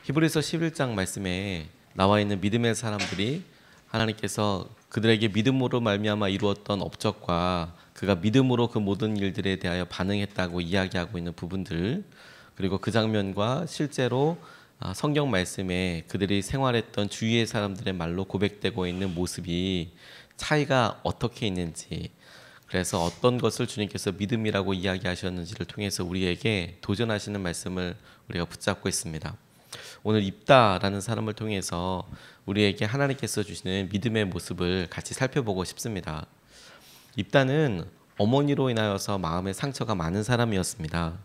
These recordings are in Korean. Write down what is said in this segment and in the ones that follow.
히브리서 11장 말씀에 나와 있는 믿음의 사람들이 하나님께서 그들에게 믿음으로 말미암아 이루었던 업적과 그가 믿음으로 그 모든 일들에 대하여 반응했다고 이야기하고 있는 부분들, 그리고 그 장면과 실제로 성경 말씀에 그들이 생활했던 주위의 사람들의 말로 고백되고 있는 모습이 차이가 어떻게 있는지, 그래서 어떤 것을 주님께서 믿음이라고 이야기하셨는지를 통해서 우리에게 도전하시는 말씀을 우리가 붙잡고 있습니다. 오늘 입다라는 사람을 통해서 우리에게 하나님께서 주시는 믿음의 모습을 같이 살펴보고 싶습니다. 입다는 어머니로 인하여서 마음에 상처가 많은 사람이었습니다.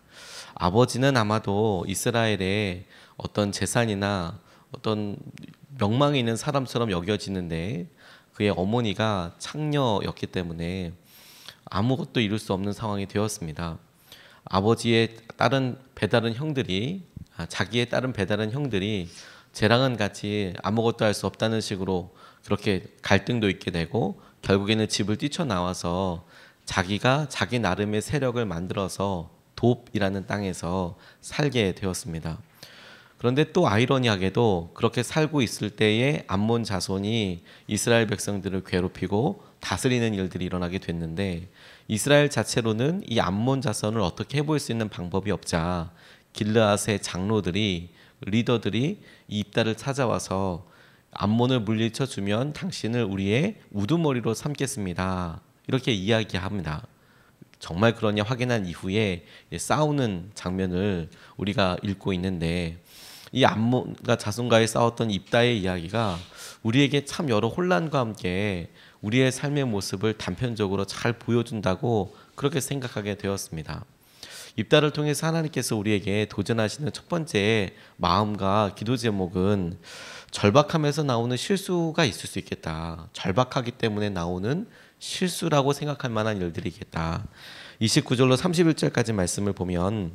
아버지는 아마도 이스라엘의 어떤 재산이나 어떤 명망이 있는 사람처럼 여겨지는데 그의 어머니가 창녀였기 때문에 아무것도 이룰 수 없는 상황이 되었습니다. 아버지의 다른 배다른 형들이 자기의 다른 배다른 형들이 쟤랑은 같이 아무것도 할 수 없다는 식으로 그렇게 갈등도 있게 되고 결국에는 집을 뛰쳐나와서 자기가 자기 나름의 세력을 만들어서 돕이라는 땅에서 살게 되었습니다. 그런데 또 아이러니하게도 그렇게 살고 있을 때에 암몬 자손이 이스라엘 백성들을 괴롭히고 다스리는 일들이 일어나게 됐는데 이스라엘 자체로는 이 암몬 자손을 어떻게 해볼 수 있는 방법이 없자 길르앗의 장로들이 리더들이 이 입다를 찾아와서 암몬을 물리쳐 주면 당신을 우리의 우두머리로 삼겠습니다. 이렇게 이야기합니다. 정말 그러냐 확인한 이후에 싸우는 장면을 우리가 읽고 있는데 이 암몬과 자손과의 싸웠던 입다의 이야기가 우리에게 참 여러 혼란과 함께 우리의 삶의 모습을 단편적으로 잘 보여준다고 그렇게 생각하게 되었습니다. 입다를 통해서 하나님께서 우리에게 도전하시는 첫 번째 마음과 기도 제목은 절박함에서 나오는 실수가 있을 수 있겠다. 절박하기 때문에 나오는 실수라고 생각할 만한 일들이 있겠다. 29절로 31절까지 말씀을 보면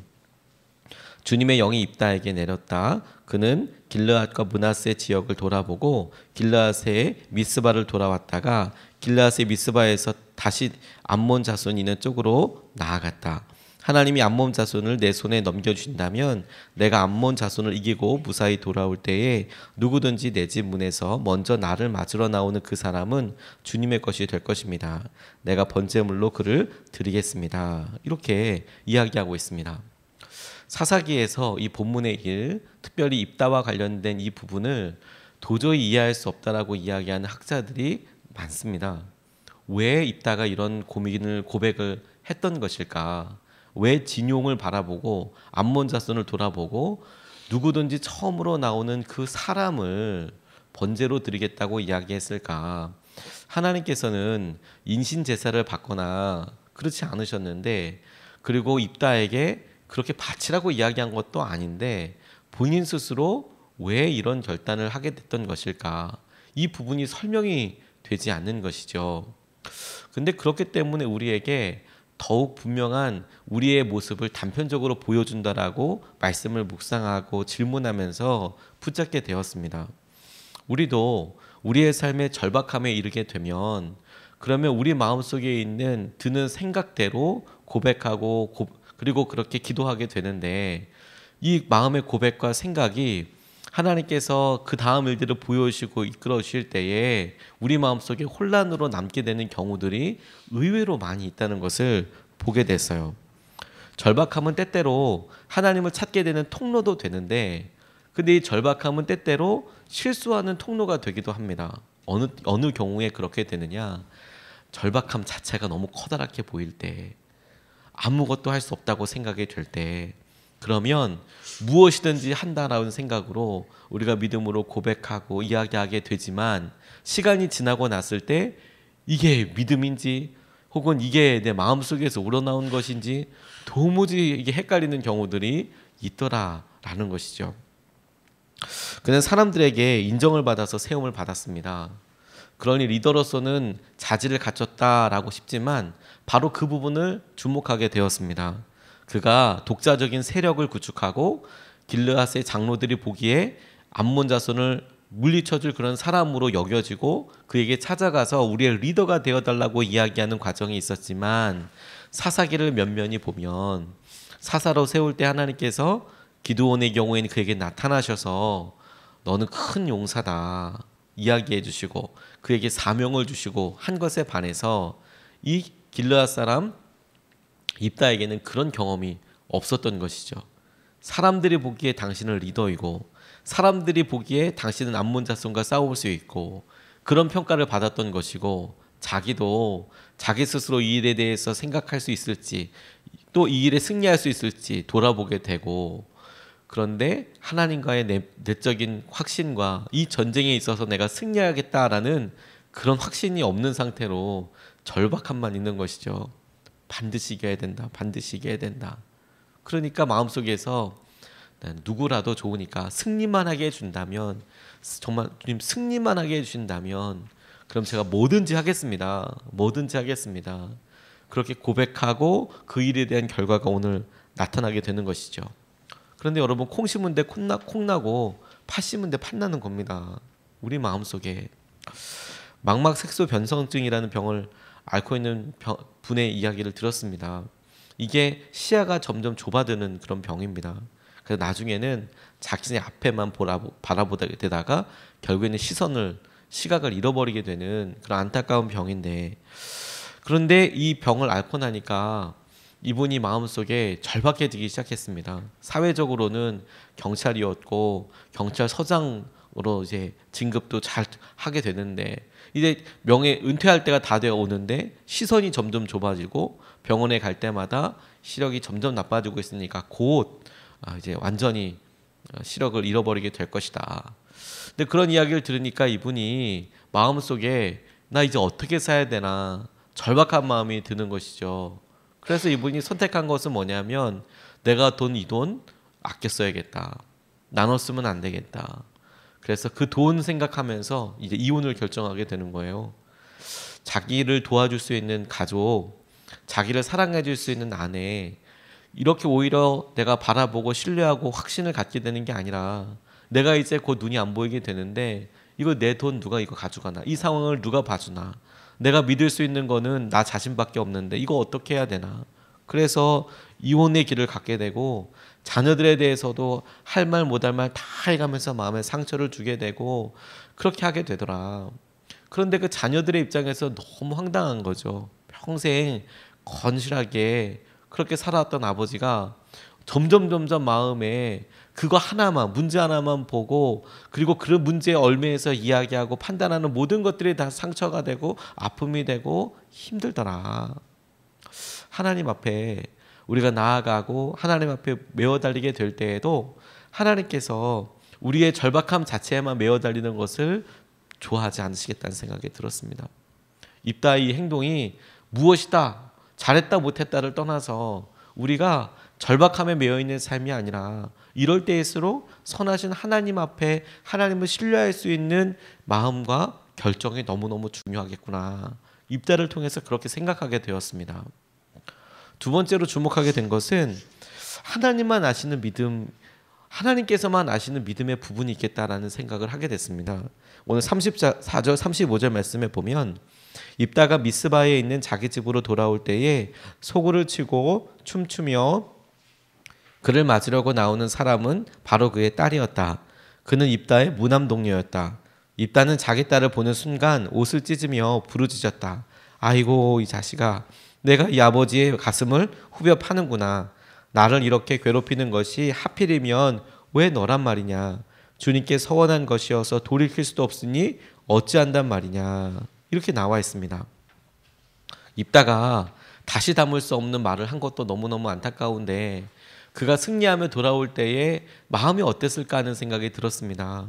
주님의 영이 입다에게 내렸다. 그는 길르앗과 므낫세 지역을 돌아보고 길르앗의 미스바를 돌아왔다가 길르앗의 미스바에서 다시 암몬 자손이 있는 쪽으로 나아갔다. 하나님이 암몬 자손을 내 손에 넘겨주신다면 내가 암몬 자손을 이기고 무사히 돌아올 때에 누구든지 내 집 문에서 먼저 나를 맞으러 나오는 그 사람은 주님의 것이 될 것입니다. 내가 번제물로 그를 드리겠습니다. 이렇게 이야기하고 있습니다. 사사기에서 이 본문의 일, 특별히 입다와 관련된 이 부분을 도저히 이해할 수 없다라고 이야기하는 학자들이 많습니다. 왜 입다가 이런 고백을 했던 것일까? 왜 진용을 바라보고 암몬 자손을 돌아보고 누구든지 처음으로 나오는 그 사람을 번제로 드리겠다고 이야기했을까? 하나님께서는 인신 제사를 받거나 그렇지 않으셨는데, 그리고 입다에게 그렇게 바치라고 이야기한 것도 아닌데 본인 스스로 왜 이런 결단을 하게 됐던 것일까? 이 부분이 설명이 되지 않는 것이죠. 근데 그렇기 때문에 우리에게 더욱 분명한 우리의 모습을 단편적으로 보여준다라고 말씀을 묵상하고 질문하면서 붙잡게 되었습니다. 우리도 우리의 삶의 절박함에 이르게 되면 그러면 우리 마음속에 있는 드는 생각대로 고백하고 그리고 그렇게 기도하게 되는데 이 마음의 고백과 생각이 하나님께서 그 다음 일들을 보여주시고 이끌어 주실 때에 우리 마음속에 혼란으로 남게 되는 경우들이 의외로 많이 있다는 것을 보게 됐어요. 절박함은 때때로 하나님을 찾게 되는 통로도 되는데 근데 이 절박함은 때때로 실수하는 통로가 되기도 합니다. 어느 경우에 그렇게 되느냐? 절박함 자체가 너무 커다랗게 보일 때, 아무것도 할 수 없다고 생각이 될 때, 그러면 무엇이든지 한다라는 생각으로 우리가 믿음으로 고백하고 이야기하게 되지만 시간이 지나고 났을 때 이게 믿음인지 혹은 이게 내 마음속에서 우러나온 것인지 도무지 이게 헷갈리는 경우들이 있더라라는 것이죠. 그는 사람들에게 인정을 받아서 세움을 받았습니다. 그러니 리더로서는 자질을 갖췄다라고 싶지만 바로 그 부분을 주목하게 되었습니다. 그가 독자적인 세력을 구축하고 길르앗의 장로들이 보기에 암몬 자손을 물리쳐줄 그런 사람으로 여겨지고 그에게 찾아가서 우리의 리더가 되어달라고 이야기하는 과정이 있었지만 사사기를 면면히 보면 사사로 세울 때 하나님께서 기드온의 경우에는 그에게 나타나셔서 너는 큰 용사다 이야기해 주시고 그에게 사명을 주시고 한 것에 반해서 이 길르앗 사람 입다에게는 그런 경험이 없었던 것이죠. 사람들이 보기에 당신은 리더이고 사람들이 보기에 당신은 암몬 자손과 싸울 수 있고 그런 평가를 받았던 것이고 자기도 자기 스스로 이 일에 대해서 생각할 수 있을지 또 이 일에 승리할 수 있을지 돌아보게 되고 그런데 하나님과의 내적인 확신과 이 전쟁에 있어서 내가 승리하겠다라는 그런 확신이 없는 상태로 절박함만 있는 것이죠. 반드시 이겨야 된다. 반드시 이겨야 된다. 그러니까 마음속에서 누구라도 좋으니까 승리만 하게 해준다면 정말 주님 승리만 하게 해주신다면 그럼 제가 뭐든지 하겠습니다. 뭐든지 하겠습니다. 그렇게 고백하고 그 일에 대한 결과가 오늘 나타나게 되는 것이죠. 그런데 여러분 콩 심은 데 콩 나고 팥 심은 데 팥 나는 겁니다. 우리 마음속에 망막색소 변성증이라는 병을 앓고 있는 분의 이야기를 들었습니다. 이게 시야가 점점 좁아드는 그런 병입니다. 그래서 나중에는 자신의 앞에만 바라보게 되다가 결국에는 시각을 잃어버리게 되는 그런 안타까운 병인데 그런데 이 병을 앓고 나니까 이분이 마음속에 절박해지기 시작했습니다. 사회적으로는 경찰이었고 경찰서장으로 이제 진급도 잘 하게 되는데 이제 은퇴할 때가 다 되어 오는데 시선이 점점 좁아지고 병원에 갈 때마다 시력이 점점 나빠지고 있으니까 곧 이제 완전히 시력을 잃어버리게 될 것이다. 근데 그런 이야기를 들으니까 이분이 마음속에 나 이제 어떻게 살아야 되나 절박한 마음이 드는 것이죠. 그래서 이분이 선택한 것은 뭐냐면 내가 이 돈 아껴 써야겠다. 나눠 쓰면 안 되겠다. 그래서 그 돈 생각하면서 이제 이혼을 결정하게 되는 거예요. 자기를 도와줄 수 있는 가족, 자기를 사랑해 줄 수 있는 아내 이렇게 오히려 내가 바라보고 신뢰하고 확신을 갖게 되는 게 아니라 내가 이제 곧 눈이 안 보이게 되는데 이거 내 돈 누가 이거 가져가나 이 상황을 누가 봐주나 내가 믿을 수 있는 거는 나 자신밖에 없는데 이거 어떻게 해야 되나 그래서 이혼의 길을 갖게 되고 자녀들에 대해서도 할 말 못할 말 다 해가면서 마음에 상처를 주게 되고 그렇게 하게 되더라. 그런데 그 자녀들의 입장에서 너무 황당한 거죠. 평생 건실하게 그렇게 살아왔던 아버지가 점점 마음에 그거 하나만 문제 하나만 보고 그리고 그 문제에 얽매여서 이야기하고 판단하는 모든 것들이 다 상처가 되고 아픔이 되고 힘들더라. 하나님 앞에 우리가 나아가고 하나님 앞에 메어 달리게 될 때에도 하나님께서 우리의 절박함 자체에만 메어 달리는 것을 좋아하지 않으시겠다는 생각이 들었습니다. 입다의 행동이 무엇이다 잘했다 못했다를 떠나서 우리가 절박함에 매여 있는 삶이 아니라 이럴 때일수록 선하신 하나님 앞에 하나님을 신뢰할 수 있는 마음과 결정이 너무너무 중요하겠구나. 입다를 통해서 그렇게 생각하게 되었습니다. 두 번째로 주목하게 된 것은 하나님만 아시는 믿음, 하나님께서만 아시는 믿음의 부분이 있겠다라는 생각을 하게 됐습니다. 오늘 34절 35절 말씀에 보면 입다가 미스바에 있는 자기 집으로 돌아올 때에 소고를 치고 춤추며 그를 맞으려고 나오는 사람은 바로 그의 딸이었다. 그는 입다의 무남 동료였다. 입다는 자기 딸을 보는 순간 옷을 찢으며 부르짖었다. 아이고 이 자식아, 내가 이 아버지의 가슴을 후벼 파는구나. 나를 이렇게 괴롭히는 것이 하필이면 왜 너란 말이냐. 주님께 서원한 것이어서 돌이킬 수도 없으니 어찌한단 말이냐. 이렇게 나와 있습니다. 입다가 다시 담을 수 없는 말을 한 것도 너무너무 안타까운데 그가 승리하며 돌아올 때에 마음이 어땠을까 하는 생각이 들었습니다.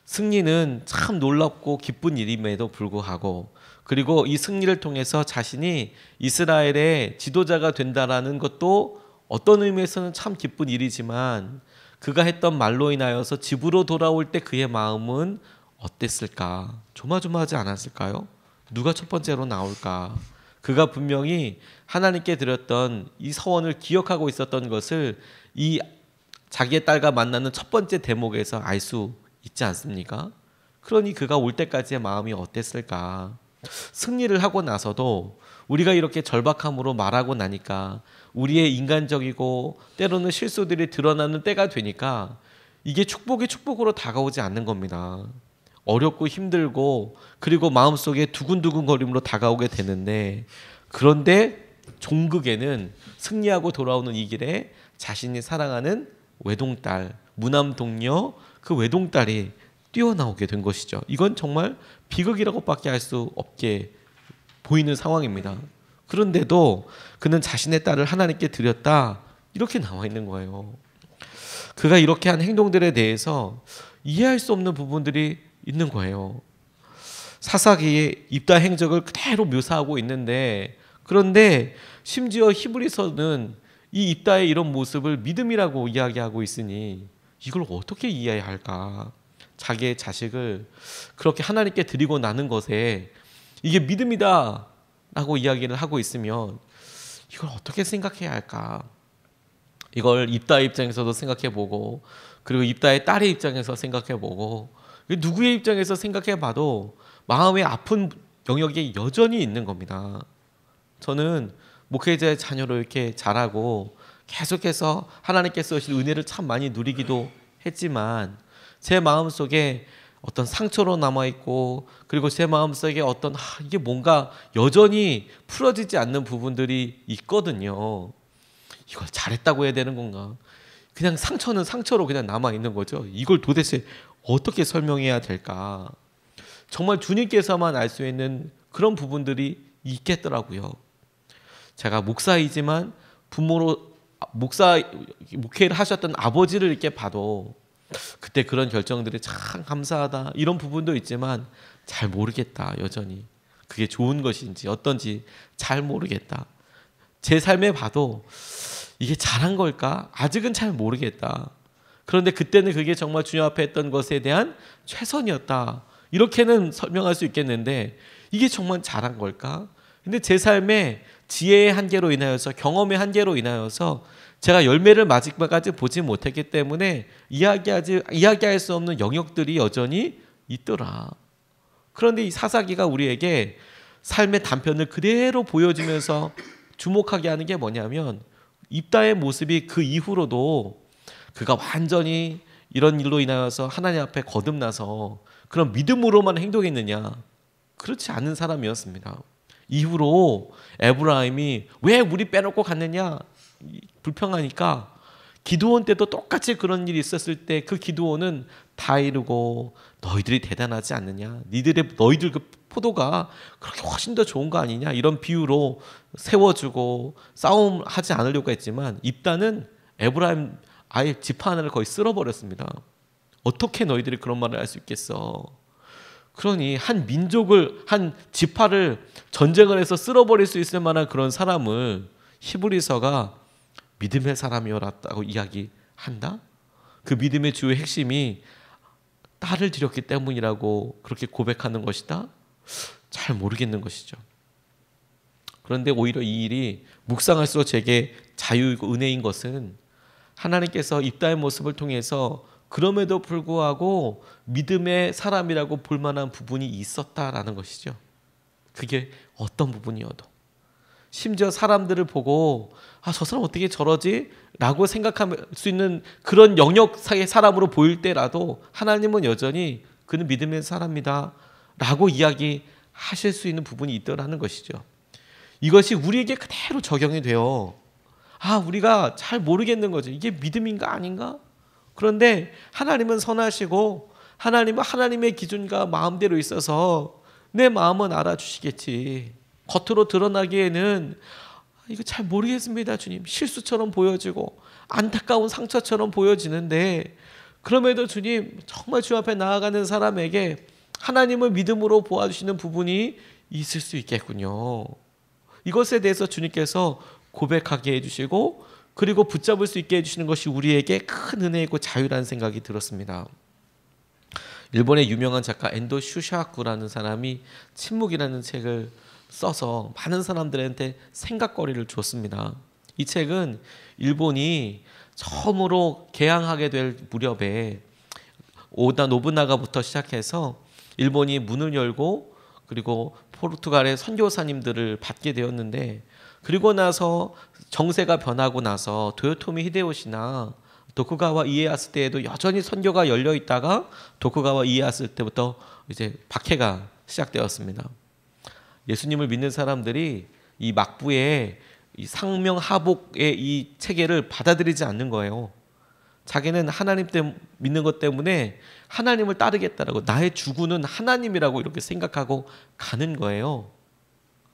승리는 참 놀랍고 기쁜 일임에도 불구하고 그리고 이 승리를 통해서 자신이 이스라엘의 지도자가 된다라는 것도 어떤 의미에서는 참 기쁜 일이지만 그가 했던 말로 인하여서 집으로 돌아올 때 그의 마음은 어땠을까? 조마조마하지 않았을까요? 누가 첫 번째로 나올까? 그가 분명히 하나님께 드렸던 이 서원을 기억하고 있었던 것을 이 자기의 딸과 만나는 첫 번째 대목에서 알 수 있지 않습니까? 그러니 그가 올 때까지의 마음이 어땠을까? 승리를 하고 나서도 우리가 이렇게 절박함으로 말하고 나니까 우리의 인간적이고 때로는 실수들이 드러나는 때가 되니까 이게 축복이 축복으로 다가오지 않는 겁니다. 어렵고 힘들고 그리고 마음속에 두근두근거림으로 다가오게 되는데, 그런데 종극에는 승리하고 돌아오는 이 길에 자신이 사랑하는 외동딸, 무남동녀, 그 외동딸이 뛰어나오게 된 것이죠. 이건 정말 비극이라고밖에 할 수 없게 보이는 상황입니다. 그런데도 그는 자신의 딸을 하나님께 드렸다, 이렇게 나와 있는 거예요. 그가 이렇게 한 행동들에 대해서 이해할 수 없는 부분들이 있는 거예요. 사사기의 입다 행적을 그대로 묘사하고 있는데, 그런데 심지어 히브리서는 이 입다의 이런 모습을 믿음이라고 이야기하고 있으니 이걸 어떻게 이해해야 할까? 자기의 자식을 그렇게 하나님께 드리고 나는 것에 이게 믿음이다 라고 이야기를 하고 있으면 이걸 어떻게 생각해야 할까? 이걸 입다의 입장에서도 생각해보고, 그리고 입다의 딸의 입장에서 생각해보고, 누구의 입장에서 생각해봐도 마음의 아픈 영역이 여전히 있는 겁니다. 저는 목회자의 자녀로 이렇게 자라고 계속해서 하나님께서 주신 은혜를 참 많이 누리기도 했지만, 제 마음속에 어떤 상처로 남아있고, 그리고 제 마음속에 어떤 이게 뭔가 여전히 풀어지지 않는 부분들이 있거든요. 이걸 잘했다고 해야 되는 건가? 그냥 상처는 상처로 그냥 남아있는 거죠. 이걸 도대체 어떻게 설명해야 될까? 정말 주님께서만 알 수 있는 그런 부분들이 있겠더라고요. 제가 목사이지만 부모로 목회를 하셨던 아버지를 이렇게 봐도 그때 그런 결정들이 참 감사하다, 이런 부분도 있지만 잘 모르겠다. 여전히 그게 좋은 것인지 어떤지 잘 모르겠다. 제 삶에 봐도 이게 잘한 걸까? 아직은 잘 모르겠다. 그런데 그때는 그게 정말 주님 앞에 했던 것에 대한 최선이었다, 이렇게는 설명할 수 있겠는데, 이게 정말 잘한 걸까? 근데 제 삶에 지혜의 한계로 인하여서, 경험의 한계로 인하여서 제가 열매를 아직까지 보지 못했기 때문에 이야기할 수 없는 영역들이 여전히 있더라. 그런데 이 사사기가 우리에게 삶의 단편을 그대로 보여주면서 주목하게 하는 게 뭐냐면, 입다의 모습이 그 이후로도 그가 완전히 이런 일로 인하여서 하나님 앞에 거듭나서 그런 믿음으로만 행동했느냐? 그렇지 않은 사람이었습니다. 이후로 에브라임이 왜 우리 빼놓고 갔느냐 불평하니까, 기드온 때도 똑같이 그런 일이 있었을 때 그 기드온은 다 이루고 너희들이 대단하지 않느냐, 너희들 그 포도가 그렇게 훨씬 더 좋은 거 아니냐, 이런 비유로 세워주고 싸움하지 않으려고 했지만, 입다는 에브라임 아예 지파 하나를 거의 쓸어버렸습니다. 어떻게 너희들이 그런 말을 할 수 있겠어? 그러니 한 민족을, 한 지파를 전쟁을 해서 쓸어버릴 수 있을 만한 그런 사람을 히브리서가 믿음의 사람이었다고 이야기한다? 그 믿음의 주요 핵심이 딸을 드렸기 때문이라고 그렇게 고백하는 것이다? 잘 모르겠는 것이죠. 그런데 오히려 이 일이 묵상할수록 제게 자유이고 은혜인 것은, 하나님께서 입다의 모습을 통해서 그럼에도 불구하고 믿음의 사람이라고 볼 만한 부분이 있었다라는 것이죠. 그게 어떤 부분이어도, 심지어 사람들을 보고 저 사람 어떻게 저러지? 라고 생각할 수 있는 그런 영역사의 사람으로 보일 때라도 하나님은 여전히 그는 믿음의 사람이다 라고 이야기하실 수 있는 부분이 있더라는 것이죠. 이것이 우리에게 그대로 적용이 돼요. 우리가 잘 모르겠는 거죠. 이게 믿음인가 아닌가? 그런데 하나님은 선하시고 하나님은 하나님의 기준과 마음대로 있어서 내 마음은 알아주시겠지. 겉으로 드러나기에는 이거 잘 모르겠습니다 주님, 실수처럼 보여지고 안타까운 상처처럼 보여지는데, 그럼에도 주님 정말 주 앞에 나아가는 사람에게 하나님을 믿음으로 보아주시는 부분이 있을 수 있겠군요. 이것에 대해서 주님께서 고백하게 해주시고, 그리고 붙잡을 수 있게 해주시는 것이 우리에게 큰 은혜이고 자유라는 생각이 들었습니다. 일본의 유명한 작가 엔도 슈샤쿠라는 사람이 침묵이라는 책을 써서 많은 사람들한테 생각거리를 줬습니다. 이 책은 일본이 처음으로 개항하게 될 무렵에 오다 노부나가부터 시작해서 일본이 문을 열고, 그리고 포르투갈의 선교사님들을 받게 되었는데, 그리고 나서 정세가 변하고 나서 도요토미 히데요시나 도쿠가와 이에야스 때에도 여전히 선교가 열려 있다가 도쿠가와 이에야스 때부터 이제 박해가 시작되었습니다. 예수님을 믿는 사람들이 이 막부의 이 상명하복의 이 체계를 받아들이지 않는 거예요. 자기는 하나님 때문에 믿는 것 때문에 하나님을 따르겠다라고, 나의 주구는 하나님이라고 이렇게 생각하고 가는 거예요.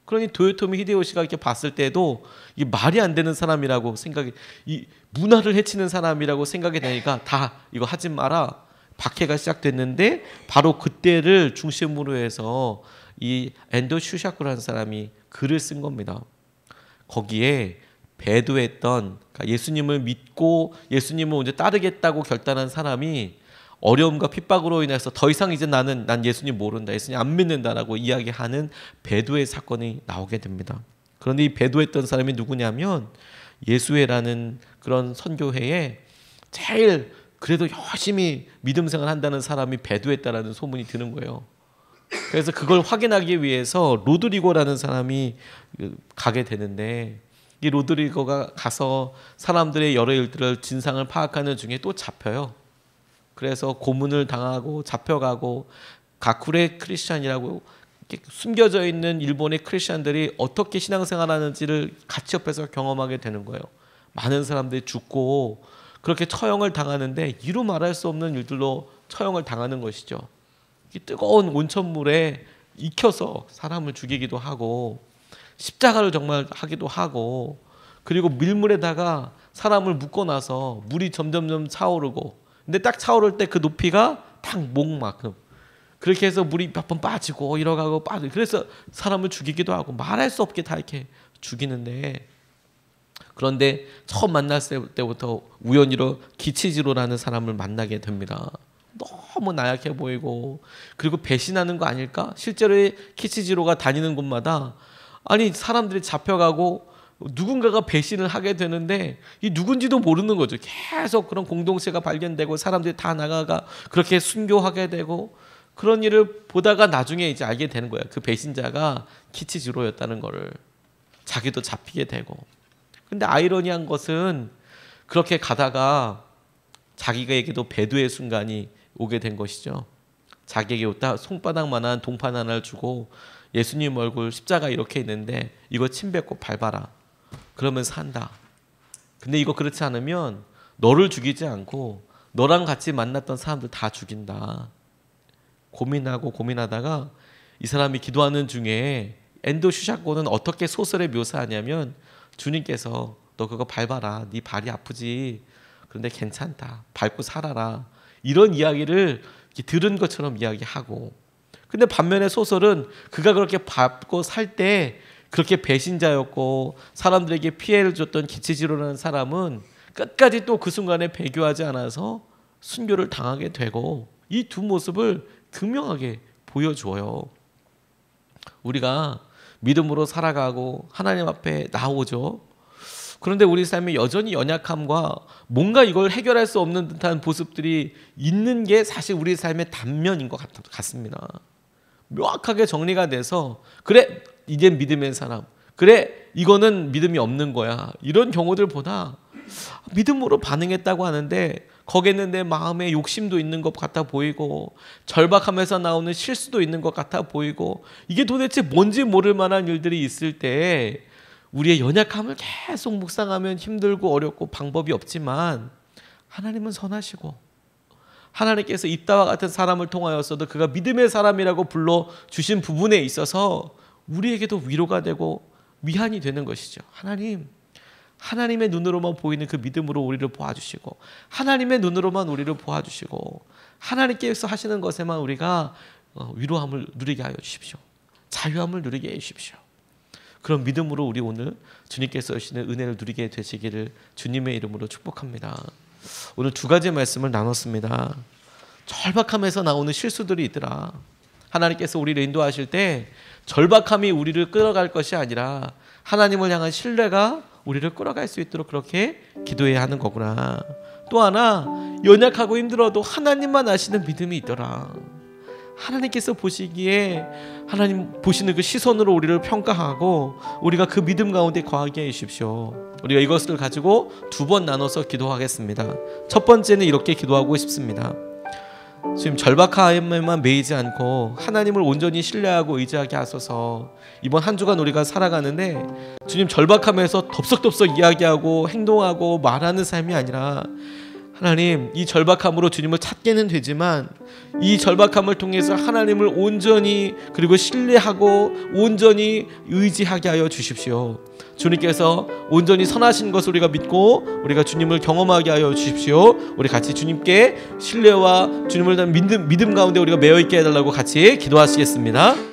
그러니 도요토미 히데요시가 이렇게 봤을 때도 이 말이 안 되는 사람이라고 생각이, 이 문화를 해치는 사람이라고 생각이 되니까 다 이거 하지 마라, 박해가 시작됐는데, 바로 그때를 중심으로 해서 이 엔도 슈샤쿠라는 사람이 글을 쓴 겁니다. 거기에 배도했던, 그러니까 예수님을 믿고 예수님을 이제 따르겠다고 결단한 사람이 어려움과 핍박으로 인해서 더 이상 이제 난 예수님 모른다, 예수님 안 믿는다라고 이야기하는 배도의 사건이 나오게 됩니다. 그런데 이 배도했던 사람이 누구냐면 예수회라는 그런 선교회에 제일 그래도 열심히 믿음 생활 한다는 사람이 배도했다라는 소문이 드는 거예요. 그래서 그걸 확인하기 위해서 로드리고라는 사람이 가게 되는데, 이 로드리고가 가서 사람들의 여러 일들을 진상을 파악하는 중에 또 잡혀요. 그래서 고문을 당하고 잡혀가고, 가쿠레 크리스찬이라고 숨겨져 있는 일본의 크리스찬들이 어떻게 신앙생활하는지를 같이 옆에서 경험하게 되는 거예요. 많은 사람들이 죽고 그렇게 처형을 당하는데 이루 말할 수 없는 일들로 처형을 당하는 것이죠. 뜨거운 온천물에 익혀서 사람을 죽이기도 하고, 십자가를 정말 하기도 하고, 그리고 밀물에다가 사람을 묶어놔서 물이 점점점 차오르고, 근데 딱 차오를 때 그 높이가 딱 목만큼, 그렇게 해서 물이 몇 번 빠지고 이러가고 빠지고, 그래서 사람을 죽이기도 하고 말할 수 없게 다 이렇게 죽이는데, 그런데 처음 만났을 때부터 우연히로 기치지로라는 사람을 만나게 됩니다. 너무 나약해 보이고, 그리고 배신하는 거 아닐까? 실제로 키치지로가 다니는 곳마다 아니 사람들이 잡혀가고 누군가가 배신을 하게 되는데 이 누군지도 모르는 거죠. 계속 그런 공동체가 발견되고 사람들이 다 나가가 그렇게 순교하게 되고, 그런 일을 보다가 나중에 이제 알게 되는 거예요. 그 배신자가 키치지로였다는 거를. 자기도 잡히게 되고. 근데 아이러니한 것은 그렇게 가다가 자기에게도 배도의 순간이 오게 된 것이죠. 자기에게 손바닥만한 동판 하나를 주고, 예수님 얼굴 십자가 이렇게 있는데 이거 침 뱉고 밟아라, 그러면 산다. 근데 이거 그렇지 않으면 너를 죽이지 않고 너랑 같이 만났던 사람들 다 죽인다. 고민하고 고민하다가 이 사람이 기도하는 중에, 엔도 슈샤코는 어떻게 소설에 묘사하냐면, 주님께서 너 그거 밟아라, 네 발이 아프지, 그런데 괜찮다, 밟고 살아라, 이런 이야기를 들은 것처럼 이야기하고, 근데 반면에 소설은 그가 그렇게 밟고 살 때 그렇게 배신자였고 사람들에게 피해를 줬던 기치지로라는 사람은 끝까지 또 그 순간에 배교하지 않아서 순교를 당하게 되고, 이 두 모습을 극명하게 보여줘요. 우리가 믿음으로 살아가고 하나님 앞에 나오죠. 그런데 우리 삶에 여전히 연약함과 뭔가 이걸 해결할 수 없는 듯한 모습들이 있는 게 사실 우리 삶의 단면인 것 같습니다. 명확하게 정리가 돼서, 그래 이제 믿음의 사람, 그래 이거는 믿음이 없는 거야, 이런 경우들보다 믿음으로 반응했다고 하는데 거기에는 내 마음에 욕심도 있는 것 같아 보이고, 절박함에서 나오는 실수도 있는 것 같아 보이고, 이게 도대체 뭔지 모를 만한 일들이 있을 때 우리의 연약함을 계속 묵상하면 힘들고 어렵고 방법이 없지만, 하나님은 선하시고 하나님께서 입다와 같은 사람을 통하여서도 그가 믿음의 사람이라고 불러주신 부분에 있어서 우리에게도 위로가 되고 위안이 되는 것이죠. 하나님의 눈으로만 보이는 그 믿음으로 우리를 보아주시고, 하나님의 눈으로만 우리를 보아주시고, 하나님께서 하시는 것에만 우리가 위로함을 누리게 하여 주십시오. 자유함을 누리게 해 주십시오. 그런 믿음으로 우리 오늘 주님께서 주시는 은혜를 누리게 되시기를 주님의 이름으로 축복합니다. 오늘 두 가지 말씀을 나눴습니다. 절박함에서 나오는 실수들이 있더라. 하나님께서 우리를 인도하실 때 절박함이 우리를 끌어갈 것이 아니라 하나님을 향한 신뢰가 우리를 끌어갈 수 있도록 그렇게 기도해야 하는 거구나. 또 하나, 연약하고 힘들어도 하나님만 아시는 믿음이 있더라. 하나님께서 보시기에 하나님 보시는 그 시선으로 우리를 평가하고 우리가 그 믿음 가운데 거하게 해 주십시오. 우리가 이것을 가지고 두 번 나눠서 기도하겠습니다. 첫 번째는 이렇게 기도하고 싶습니다. 지금 절박함에만 매이지 않고 하나님을 온전히 신뢰하고 의지하게 하소서. 이번 한 주간 우리가 살아가는데 주님, 절박함에서 덥석덥석 이야기하고 행동하고 말하는 삶이 아니라 하나님, 이 절박함으로 주님을 찾게는 되지만 이 절박함을 통해서 하나님을 온전히 그리고 신뢰하고 온전히 의지하게 하여 주십시오. 주님께서 온전히 선하신 것을 우리가 믿고 우리가 주님을 경험하게 하여 주십시오. 우리 같이 주님께 신뢰와 주님을 믿음 가운데 우리가 매여 있게 해달라고 같이 기도하시겠습니다.